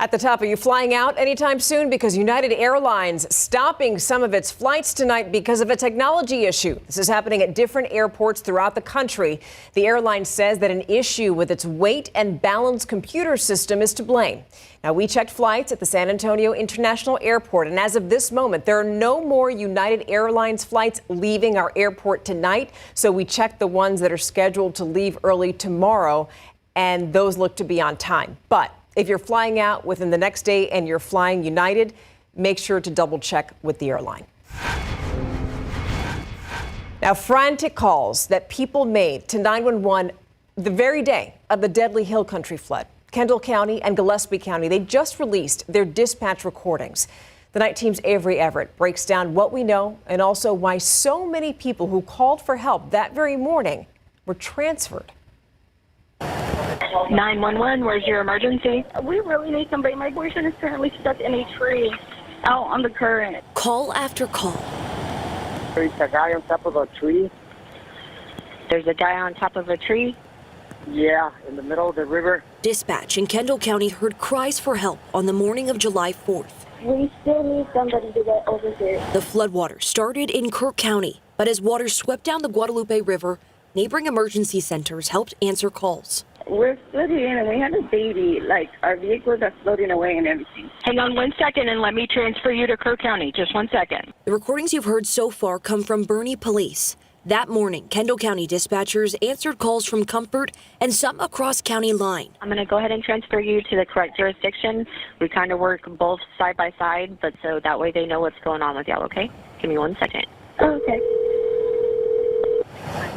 At the top, are you flying out anytime soon? Because United Airlines stopping some of its flights tonight because of a technology issue. This is happening at different airports throughout the country. The airline says that an issue with its weight and balance computer system is to blame. Now, we checked flights at the San Antonio International Airport, and as of this moment, there are no more United Airlines flights leaving our airport tonight. So we checked the ones that are scheduled to leave early tomorrow, and those look to be on time. But if you're flying out within the next day and you're flying United, make sure to double check with the airline. Now, frantic calls that people made to 911 the very day of the deadly Hill Country flood. Kendall County and Gillespie County, they just released their dispatch recordings. The night team's Avery Everett breaks down what we know and also why so many people who called for help that very morning were transferred. 911, where's your emergency? We really need somebody. My boyfriend is currently stuck in a tree out on the current. Call after call. There's a guy on top of a tree. There's a guy on top of a tree? Yeah, in the middle of the river. Dispatch in Kendall County heard cries for help on the morning of July 4th. We still need somebody to get over here. The floodwater started in Kirk County, but as water swept down the Guadalupe River, neighboring emergency centers helped answer calls. We're floating and we had a baby. Like, our vehicles are floating away and everything. Hang on 1 second and let me transfer you to Kirk County. Just 1 second. The recordings you've heard so far come from Bernie Police. That morning, Kendall County dispatchers answered calls from Comfort and some across county line. I'm going to go ahead and transfer you to the correct jurisdiction. We kind of work both side by side, but so that way they know what's going on with y'all, okay? Give me 1 second. Okay.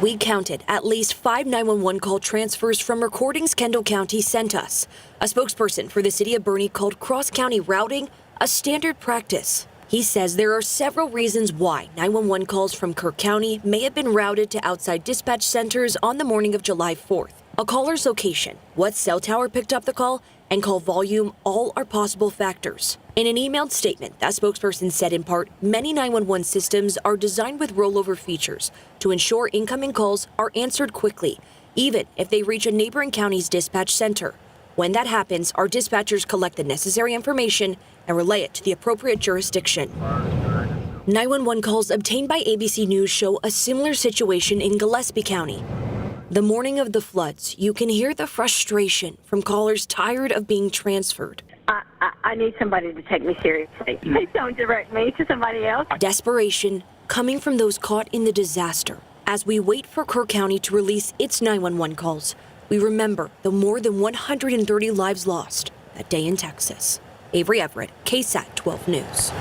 We counted at least 5 911 call transfers from recordings Kendall County sent us. A spokesperson for the city of Bernie called cross-county routing a standard practice. He says there are several reasons why 911 calls from Kirk County may have been routed to outside dispatch centers on the morning of July 4th. A caller's location, what cell tower picked up the call, and call volume all are possible factors. In an emailed statement, that spokesperson said in part, many 911 systems are designed with rollover features to ensure incoming calls are answered quickly, even if they reach a neighboring county's dispatch center. When that happens, our dispatchers collect the necessary information and relay it to the appropriate jurisdiction. 911 calls obtained by ABC News show a similar situation in Gillespie County. The morning of the floods, you can hear the frustration from callers tired of being transferred. I need somebody to take me seriously. Please don't direct me to somebody else. Desperation coming from those caught in the disaster. As we wait for Kirk County to release its 911 calls, we remember the more than 130 lives lost that day in Texas. Avery Everett, KSAT 12 News.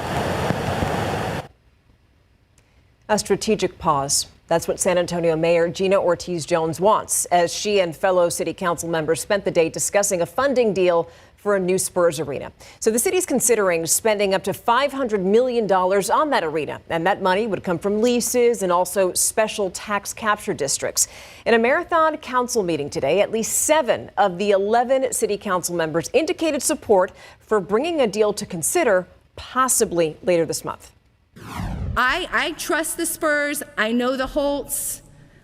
A strategic pause. That's what San Antonio Mayor Gina Ortiz-Jones wants, as she and fellow city council members spent the day discussing a funding deal for a new Spurs arena. So the city's considering spending up to $500 million on that arena, and that money would come from leases and also special tax capture districts. In a marathon council meeting today, at least 7 of the 11 city council members indicated support for bringing a deal to consider possibly later this month. I trust the Spurs. I know the Holts.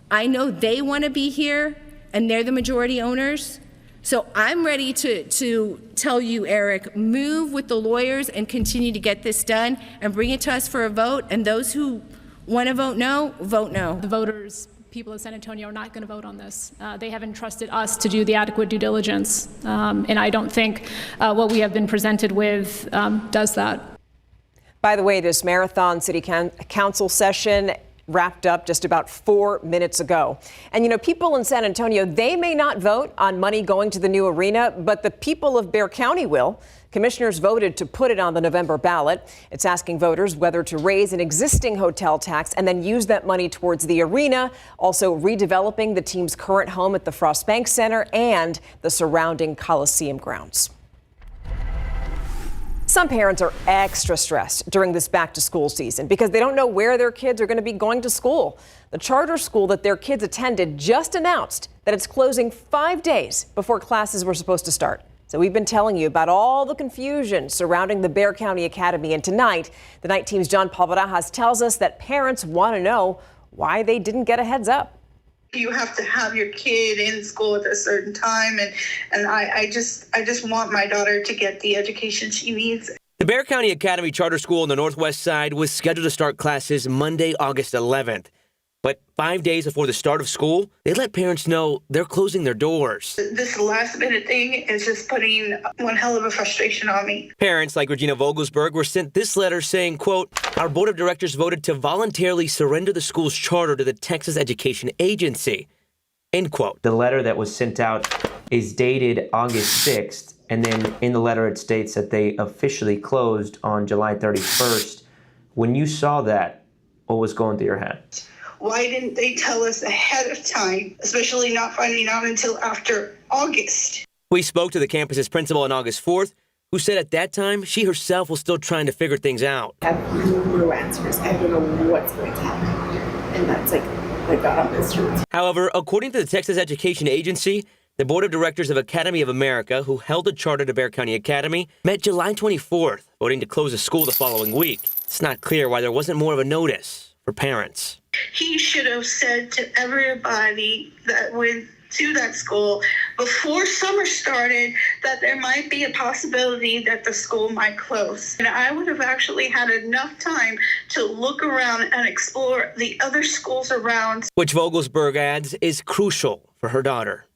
I know they want to be here, and they're the majority owners. So I'm ready to tell you, Eric, move with the lawyers and continue to get this done and bring it to us for a vote. And those who want to vote no, vote no. The voters, people of San Antonio, are not going to vote on this. They haven't trusted us to do the adequate due diligence. And I don't think what we have been presented with does that. By the way, this marathon city council session wrapped up just about 4 minutes ago. And, you know, people in San Antonio, they may not vote on money going to the new arena, but the people of Bexar County will. Commissioners voted to put it on the November ballot. It's asking voters whether to raise an existing hotel tax and then use that money towards the arena, also redeveloping the team's current home at the Frost Bank Center and the surrounding Coliseum grounds. Some parents are extra stressed during this back-to-school season because they don't know where their kids are going to be going to school. The charter school that their kids attended just announced that it's closing 5 days before classes were supposed to start. So we've been telling you about all the confusion surrounding the Bexar County Academy. And tonight, the night team's John Paul Barajas tells us that parents want to know why they didn't get a heads up. You have to have your kid in school at a certain time, and I just want my daughter to get the education she needs. The Bexar County Academy Charter School on the Northwest Side was scheduled to start classes Monday, August 11th. But 5 days before the start of school, they let parents know they're closing their doors. This last-minute thing is just putting one hell of a frustration on me. Parents like Regina Vogelsberg were sent this letter saying, quote, "Our board of directors voted to voluntarily surrender the school's charter to the Texas Education Agency," end quote. The letter that was sent out is dated August 6th, and then in the letter it states that they officially closed on July 31st. When you saw that, what was going through your head? Why didn't they tell us ahead of time, especially not finding out until after August? We spoke to the campus's principal on August 4th, who said at that time she herself was still trying to figure things out. I have no answers. I don't know what's going to happen. And that's like God on this truth. However, according to the Texas Education Agency, the board of directors of Academy of America, who held a charter to Bexar County Academy, met July 24th, voting to close the school the following week. It's not clear why there wasn't more of a notice for parents. He should have said to everybody that went to that school before summer started that there might be a possibility that the school might close. And I would have actually had enough time to look around and explore the other schools around. Which Vogelsberg adds is crucial for her daughter.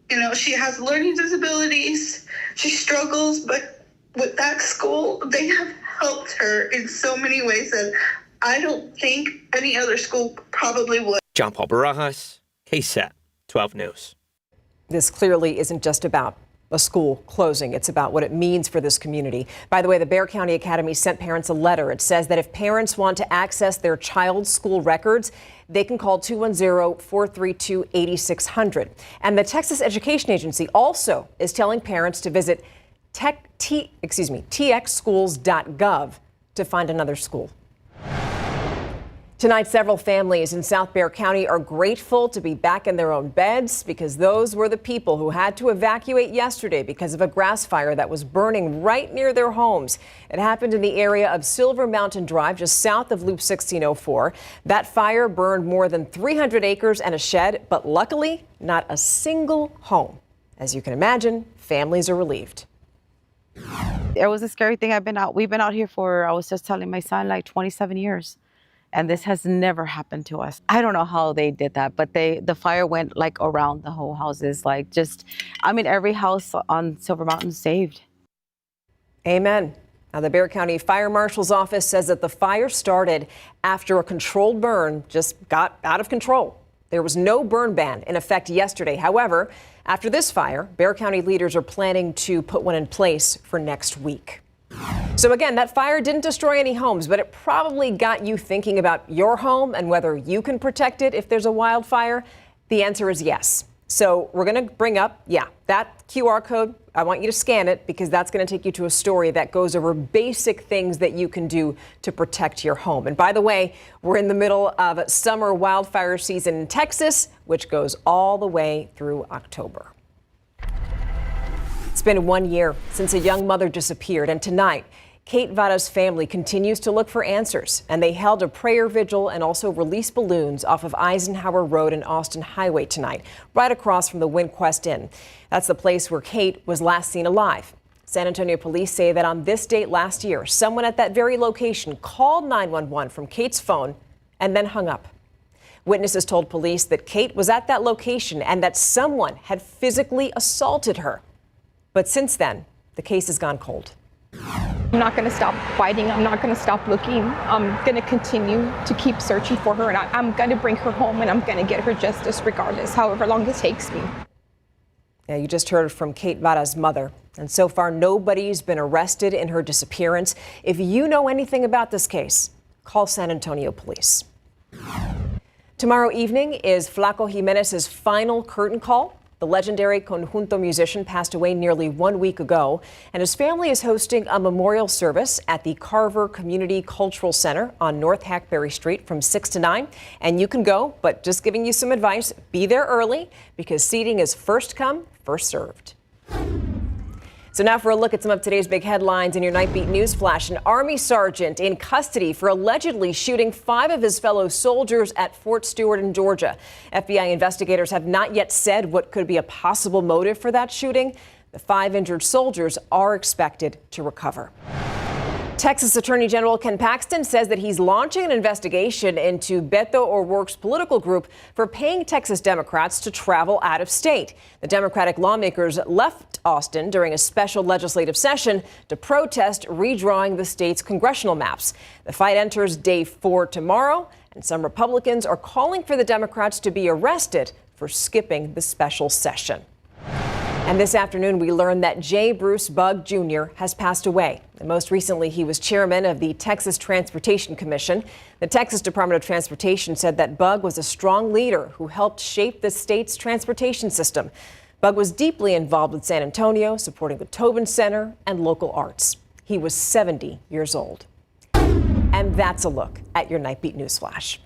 You know, she has learning disabilities. She struggles, but with that school, they have helped her in so many ways that I don't think any other school probably would. John Paul Barajas, KSAT 12 News. This clearly isn't just about a school closing. It's about what it means for this community. By the way, the Bexar County Academy sent parents a letter. It says that if parents want to access their child's school records, they can call 210-432-8600. And the Texas Education Agency also is telling parents to visit txschools.gov to find another school. Tonight, several families in South Bexar County are grateful to be back in their own beds because those were the people who had to evacuate yesterday because of a grass fire that was burning right near their homes. It happened in the area of Silver Mountain Drive, just south of Loop 1604. That fire burned more than 300 acres and a shed, but luckily not a single home. As you can imagine, families are relieved. It was a scary thing. We've been out here for, I was just telling my son, like 27 years. And this has never happened to us. I don't know how they did that, but the fire went like around the whole houses, like every house on Silver Mountain saved. Amen. Now, the Bexar County Fire Marshal's office says that the fire started after a controlled burn just got out of control. There was no burn ban in effect yesterday. However, after this fire, Bexar County leaders are planning to put one in place for next week. So again, that fire didn't destroy any homes, but it probably got you thinking about your home and whether you can protect it if there's a wildfire. The answer is yes. So we're going to bring up, that QR code. I want you to scan it because that's going to take you to a story that goes over basic things that you can do to protect your home. And by the way, we're in the middle of summer wildfire season in Texas, which goes all the way through October. It's been 1 year since a young mother disappeared, and tonight, Kate Vada's family continues to look for answers, and they held a prayer vigil and also released balloons off of Eisenhower Road and Austin Highway tonight, right across from the WinQuest Inn. That's the place where Kate was last seen alive. San Antonio police say that on this date last year, someone at that very location called 911 from Kate's phone and then hung up. Witnesses told police that Kate was at that location and that someone had physically assaulted her. But since then, the case has gone cold. I'm not going to stop fighting. I'm not going to stop looking. I'm going to continue to keep searching for her, and I'm going to bring her home, and I'm going to get her justice regardless, however long it takes me. Yeah, you just heard from Kate Vada's mother. And so far, nobody's been arrested in her disappearance. If you know anything about this case, call San Antonio police. Tomorrow evening is Flaco Himemenz' final curtain call. The legendary conjunto musician passed away nearly 1 week ago, and his family is hosting a memorial service at the Carver Community Cultural Center on North Hackberry Street from 6 to 9. And you can go, but just giving you some advice, be there early because seating is first come, first served. So now for a look at some of today's big headlines in your Nightbeat News Flash. An Army sergeant in custody for allegedly shooting 5 of his fellow soldiers at Fort Stewart in Georgia. FBI investigators have not yet said what could be a possible motive for that shooting. The 5 injured soldiers are expected to recover. Texas Attorney General Ken Paxton says that he's launching an investigation into Beto O'Rourke's political group for paying Texas Democrats to travel out of state. The Democratic lawmakers left Austin during a special legislative session to protest redrawing the state's congressional maps. The fight enters day 4 tomorrow, and some Republicans are calling for the Democrats to be arrested for skipping the special session. And this afternoon, we learned that J. Bruce Bugg Jr. has passed away. And most recently, he was chairman of the Texas Transportation Commission. The Texas Department of Transportation said that Bugg was a strong leader who helped shape the state's transportation system. Bugg was deeply involved with San Antonio, supporting the Tobin Center and local arts. He was 70 years old. And that's a look at your Nightbeat News Flash.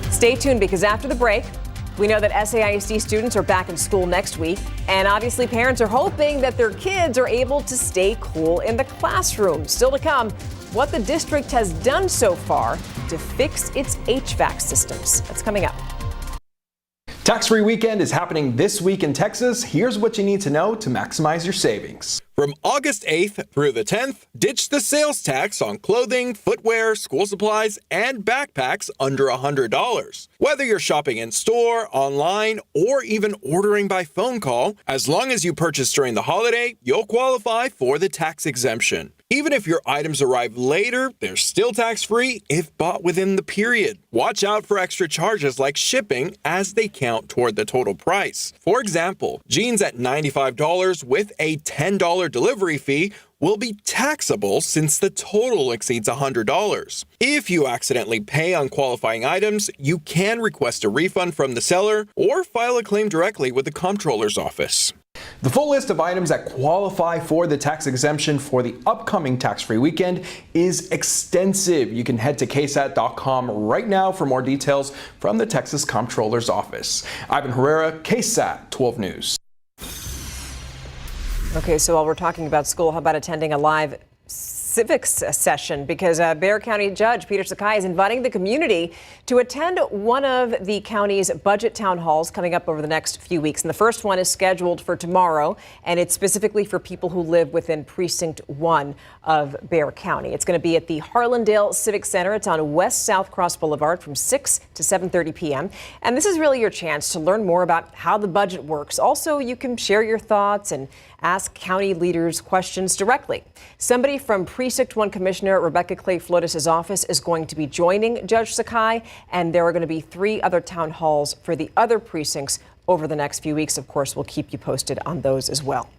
Stay tuned, because after the break, we know that SAISD students are back in school next week, and obviously parents are hoping that their kids are able to stay cool in the classroom. Still to come, what the district has done so far to fix its HVAC systems. That's coming up. Tax-Free Weekend is happening this week in Texas. Here's what you need to know to maximize your savings. From August 8th through the 10th, ditch the sales tax on clothing, footwear, school supplies, and backpacks under $100. Whether you're shopping in store, online, or even ordering by phone call, as long as you purchase during the holiday, you'll qualify for the tax exemption. Even if your items arrive later, they're still tax-free if bought within the period. Watch out for extra charges like shipping, as they count toward the total price. For example, jeans at $95 with a $10 delivery fee will be taxable since the total exceeds $100. If you accidentally pay on qualifying items, you can request a refund from the seller or file a claim directly with the comptroller's office. The full list of items that qualify for the tax exemption for the upcoming tax-free weekend is extensive. You can head to KSAT.com right now for more details from the Texas Comptroller's Office. Ivan Herrera, KSAT 12 News. Okay, so while we're talking about school, how about attending a live civics session? Because Bexar County Judge Peter Sakai is inviting the community to attend one of the county's budget town halls coming up over the next few weeks. And the first one is scheduled for tomorrow, and it's specifically for people who live within Precinct 1 of Bexar County. It's going to be at the Harlandale Civic Center. It's on West South Cross Boulevard from 6 to 7:30 p.m. And this is really your chance to learn more about how the budget works. Also, you can share your thoughts and ask county leaders questions directly. Somebody from Precinct 1 Commissioner Rebecca Clay Flotis' office is going to be joining Judge Sakai, and there are going to be 3 other town halls for the other precincts over the next few weeks. Of course, we'll keep you posted on those as well.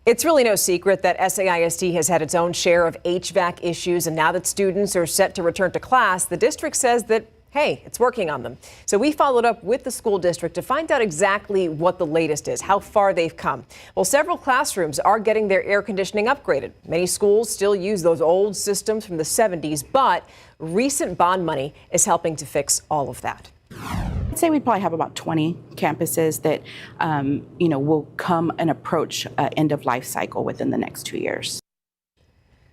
It's really no secret that SAISD has had its own share of HVAC issues, and now that students are set to return to class, the district says that, hey, it's working on them. So we followed up with the school district to find out exactly what the latest is, how far they've come. Well, several classrooms are getting their air conditioning upgraded. Many schools still use those old systems from the 70s, but recent bond money is helping to fix all of that. I'd say we probably have about 20 campuses that, will come and approach end of life cycle within the next 2 years.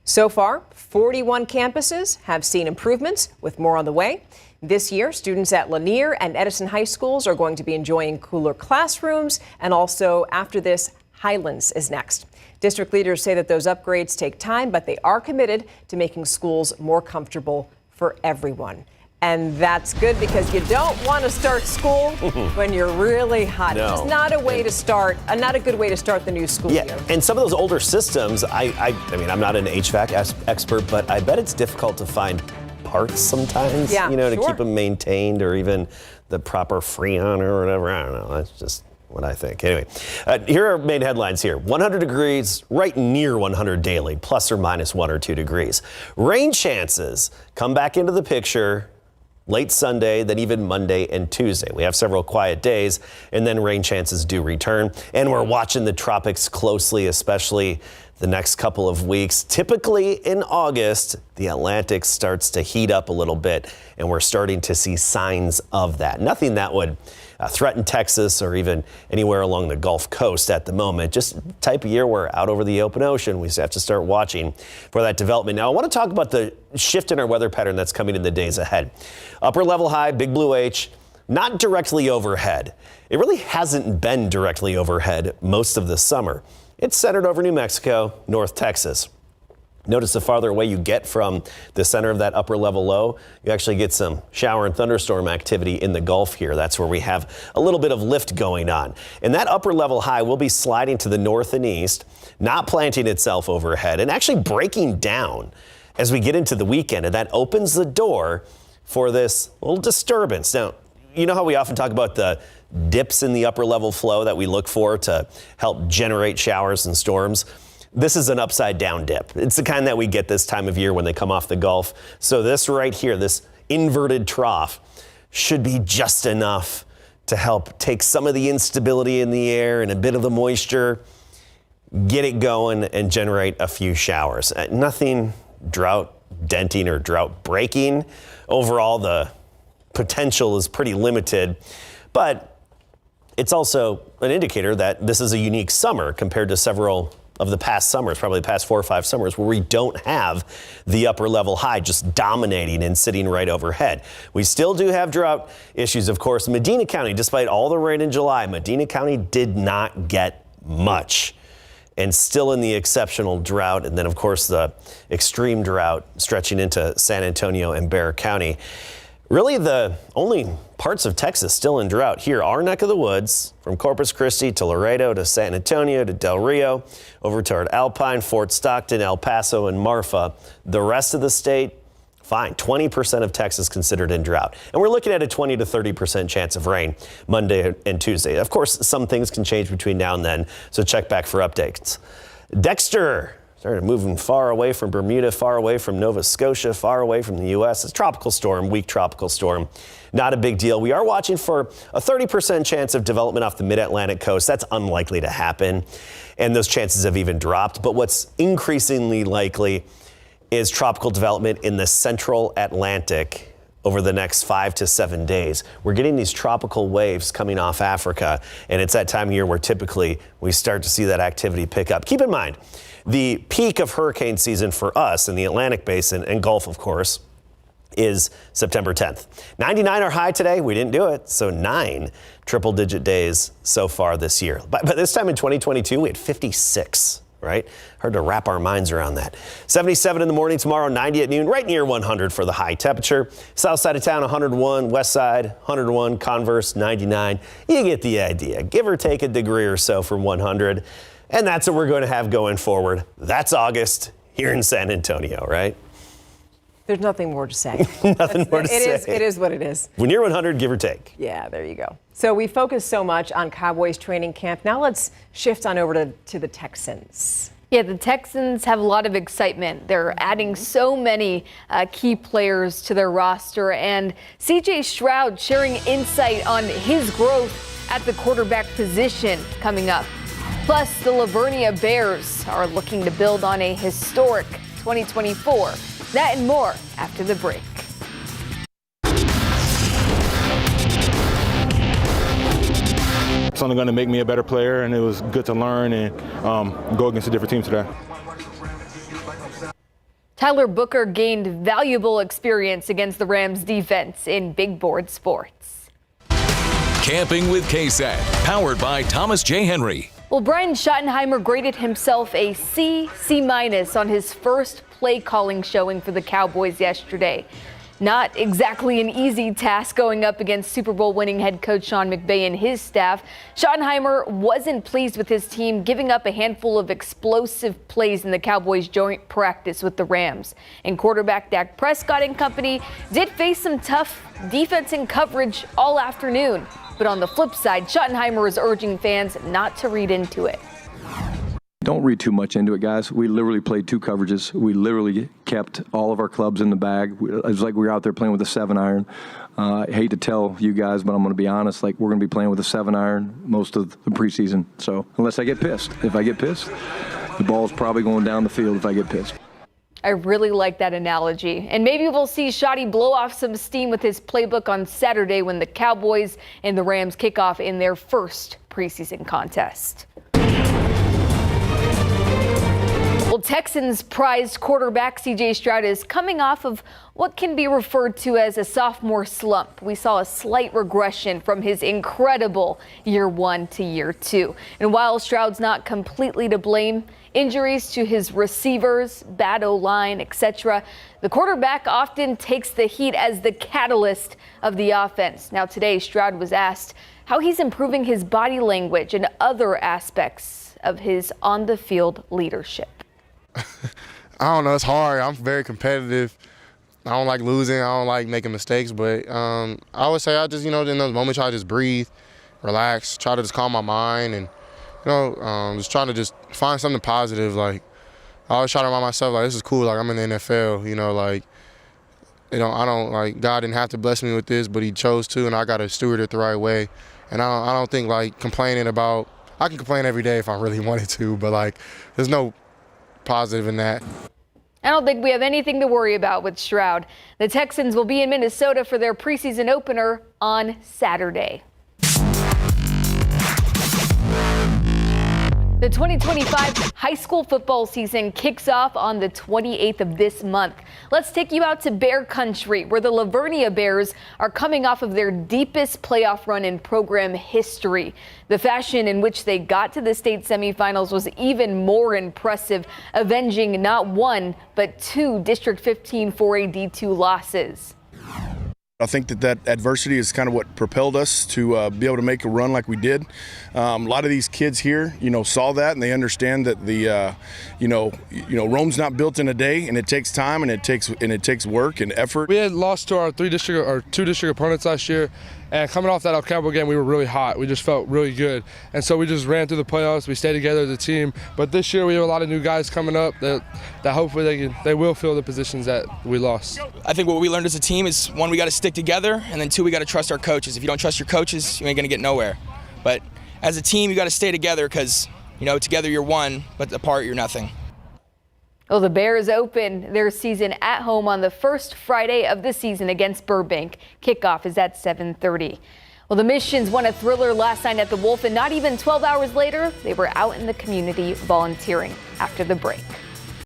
So far, 41 campuses have seen improvements, with more on the way. This year, students at Lanier and Edison High Schools are going to be enjoying cooler classrooms, and also after this, Highlands is next. District leaders say that those upgrades take time, but they are committed to making schools more comfortable for everyone. And that's good, because you don't want to start school when you're really hot. No. It's not a way to start, not a good way to start the new school year. And some of those older systems, I mean, I'm not an HVAC expert, but I bet it's difficult to find parts sometimes, to keep them maintained, or even the proper Freon or whatever. I don't know. That's just what I think. Anyway, here are main headlines here. 100 degrees, right near 100 daily, plus or minus 1 or 2 degrees. Rain chances come back into the picture late Sunday, then even Monday and Tuesday. We have several quiet days, and then rain chances do return. And we're watching the tropics closely, especially the next couple of weeks. Typically in August, the Atlantic starts to heat up a little bit, and we're starting to see signs of that. Nothing that would threaten Texas or even anywhere along the Gulf Coast at the moment. Just the type of year where out over the open ocean, we have to start watching for that development. Now, I want to talk about the shift in our weather pattern that's coming in the days ahead. Upper level high, big blue H, not directly overhead. It really hasn't been directly overhead most of the summer. It's centered over New Mexico, North Texas. Notice the farther away you get from the center of that upper level low, you actually get some shower and thunderstorm activity in the Gulf here. That's where we have a little bit of lift going on. And that upper level high will be sliding to the north and east, not planting itself overhead and actually breaking down as we get into the weekend. And that opens the door for this little disturbance. Now, you know how we often talk about the dips in the upper level flow that we look for to help generate showers and storms? This is an upside down dip. It's the kind that we get this time of year when they come off the Gulf. So this right here, this inverted trough, should be just enough to help take some of the instability in the air and a bit of the moisture, get it going and generate a few showers. Nothing drought denting or drought breaking. Overall, the potential is pretty limited, but it's also an indicator that this is a unique summer compared to several of the past summers, probably the past 4 or 5 summers, where we don't have the upper level high just dominating and sitting right overhead. We still do have drought issues, of course. Medina County, despite all the rain in July, Medina County did not get much and still in the exceptional drought. And then, of course, the extreme drought stretching into San Antonio and Bexar County. Really, the only parts of Texas still in drought here, our neck of the woods, from Corpus Christi to Laredo to San Antonio to Del Rio, over toward Alpine, Fort Stockton, El Paso, and Marfa. The rest of the state, fine. 20% of Texas considered in drought. And we're looking at a 20 to 30% chance of rain Monday and Tuesday. Of course, some things can change between now and then, so check back for updates. Dexter started moving far away from Bermuda, far away from Nova Scotia, far away from the U.S. It's a tropical storm, weak tropical storm. Not a big deal. We are watching for a 30% chance of development off the mid-Atlantic coast. That's unlikely to happen, and those chances have even dropped. But what's increasingly likely is tropical development in the central Atlantic over the next 5 to 7 days. We're getting these tropical waves coming off Africa, and it's that time of year where typically we start to see that activity pick up. Keep in mind, the peak of hurricane season for us in the Atlantic Basin and Gulf, of course, is September 10th. 99 are high today. We didn't do it. So 9 triple-digit days so far this year. But this time in 2022, we had 56, right? Hard to wrap our minds around that. 77 in the morning tomorrow, 90 at noon, right near 100 for the high temperature. South side of town, 101. West side, 101. Converse, 99. You get the idea. Give or take a degree or so from 100. And that's what we're going to have going forward. That's August here in San Antonio, right? There's nothing more to say. Nothing more to say. It is what it is. When you're 100, give or take. Yeah, there you go. So we focus so much on Cowboys training camp. Now let's shift on over to the Texans. Yeah, the Texans have a lot of excitement. They're adding so many key players to their roster, and C.J. Stroud sharing insight on his growth at the quarterback position coming up. Plus, the Livonia Bears are looking to build on a historic 2024. That and more after the break. It's only going to make me a better player, and it was good to learn and go against a different team today. Tyler Booker gained valuable experience against the Rams defense in big board sports. Camping with KSAT, powered by Thomas J. Henry. Well, Brian Schottenheimer graded himself a C- on his first play calling showing for the Cowboys yesterday. Not exactly an easy task going up against Super Bowl winning head coach Sean McVay and his staff. Schottenheimer wasn't pleased with his team giving up a handful of explosive plays in the Cowboys' joint practice with the Rams. And quarterback Dak Prescott and company did face some tough defense and coverage all afternoon. But on the flip side, Schottenheimer is urging fans not to read into it. Don't read too much into it, guys. We literally played 2 coverages. We literally kept all of our clubs in the bag. It was like we were out there playing with a 7-iron. I hate to tell you guys, but I'm going to be honest, like we're going to be playing with a 7-iron most of the preseason. So unless I get pissed. If I get pissed, the ball's probably going down the field if I get pissed. I really like that analogy. And maybe we'll see Shoddy blow off some steam with his playbook on Saturday when the Cowboys and the Rams kick off in their first preseason contest. Well, Texans prized quarterback C.J. Stroud is coming off of what can be referred to as a sophomore slump. We saw a slight regression from his incredible year 1 to year 2. And while Stroud's not completely to blame, injuries to his receivers, bad O-line, etc., the quarterback often takes the heat as the catalyst of the offense. Now today, Stroud was asked how he's improving his body language and other aspects of his on-the-field leadership. I don't know. It's hard. I'm very competitive. I don't like losing. I don't like making mistakes. But I would say I just, in those moments, I just breathe, relax, try to just calm my mind, and, just trying to just find something positive. Like, I always try to remind myself, like, this is cool. Like, I'm in the NFL. I don't God didn't have to bless me with this, but He chose to, and I got to steward it the right way. And I don't think complaining about. I can complain every day if I really wanted to, but there's no positive in that. I don't think we have anything to worry about with Stroud. The Texans will be in Minnesota for their preseason opener on Saturday. The 2025 high school football season kicks off on the 28th of this month. Let's take you out to Bear Country, where the Lavernia Bears are coming off of their deepest playoff run in program history. The fashion in which they got to the state semifinals was even more impressive, avenging not one, but 2 District 15 4A D2 losses. I think that adversity is kind of what propelled us to be able to make a run like we did. A lot of these kids here, saw that, and they understand that the, Rome's not built in a day, and it takes time, and it takes work and effort. We had lost to our 2 district opponents last year, and coming off that El Campo game, we were really hot. We just felt really good, and so we just ran through the playoffs. We stayed together as a team. But this year, we have a lot of new guys coming up that hopefully they will fill the positions that we lost. I think what we learned as a team is, 1, we got to stick together, and then 2, we got to trust our coaches. If you don't trust your coaches, you ain't gonna get nowhere. But as a team, you got to stay together because, together you're one, but apart you're nothing. Well, the Bears open their season at home on the first Friday of the season against Burbank. Kickoff is at 7:30. Well, the Missions won a thriller last night at the Wolf, and not even 12 hours later, they were out in the community volunteering. After the break.